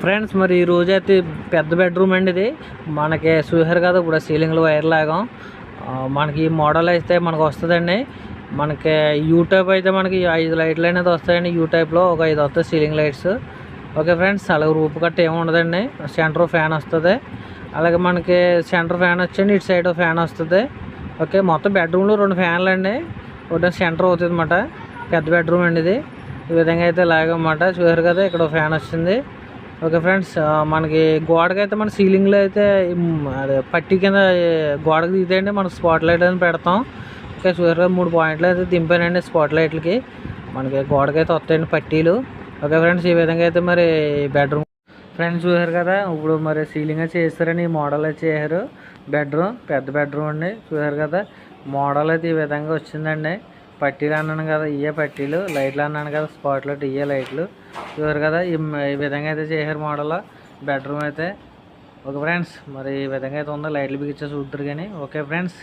Friends మరి ఈ రోజు అయితే పెద్ద బెడ్రూమ్ అండి ఇది. మనకి చూసారు కదా ఇప్పుడు సీలింగ్లో వైర్ లాగా మనకి ఈ మోడల్ అయితే మనకు వస్తుందండి. మనకి యూటైప్ అయితే మనకి 5 లైట్లు అనేది వస్తాయండి. యూటైప్లో ఒక 5 వస్తాయి సీలింగ్ లైట్స్. ఓకే ఫ్రెండ్స్, అలాగే రూపు కట్ట ఏమి ఉండదండి. సెంటర్ ఫ్యాన్ వస్తుంది. అలాగే మనకి సెంటర్ ఫ్యాన్ వచ్చండి, ఇటు సైడ్ ఫ్యాన్ వస్తుంది. ఓకే, మొత్తం బెడ్రూమ్లో 2 ఫ్యాన్లు అండి. ఒకటి సెంటర్ అవుతుంది అన్నమాట. పెద్ద బెడ్రూమ్ అండి ఇది. ఈ విధంగా అయితే లాగన్నమాట. చూసారు కదా ఇక్కడ ఫ్యాన్ వచ్చింది. ఓకే ఫ్రెండ్స్, మనకి గోడకైతే మన సీలింగ్లో అయితే అదే పట్టి కింద గోడకు దిగుతాయండి. మనం స్పాట్ లైట్ అని పెడతాం. ఓకే, చూసారు 3 పాయింట్లు అయితే దింపానండి స్పాట్ లైట్లకి. మనకి గోడకైతే వస్తాయండి పట్టీలు. ఓకే ఫ్రెండ్స్, ఈ విధంగా అయితే మరి బెడ్రూమ్ ఫ్రెండ్స్ చూసారు కదా. ఇప్పుడు మరి సీలింగ్ అయితే చేస్తారని ఈ మోడల్ అయితే చేశారు. బెడ్రూమ్ పెద్ద బెడ్రూమ్ అండి. చూసారు కదా మోడల్ అయితే ఈ విధంగా వచ్చిందండి. పట్టీలు అన్నాను కదా, ఇవే పట్టీలు. లైట్లు అన్నాను కదా, స్పాట్ లైట్ ఇవే లైట్లు. చూసారు కదా ఈ విధంగా అయితే చేశారు మోడల్ బెడ్రూమ్ అయితే. ఓకే ఫ్రెండ్స్, మరి ఈ విధంగా అయితే ఉందో లైట్లు బిగించే చూద్దరు కానీ. Okay friends.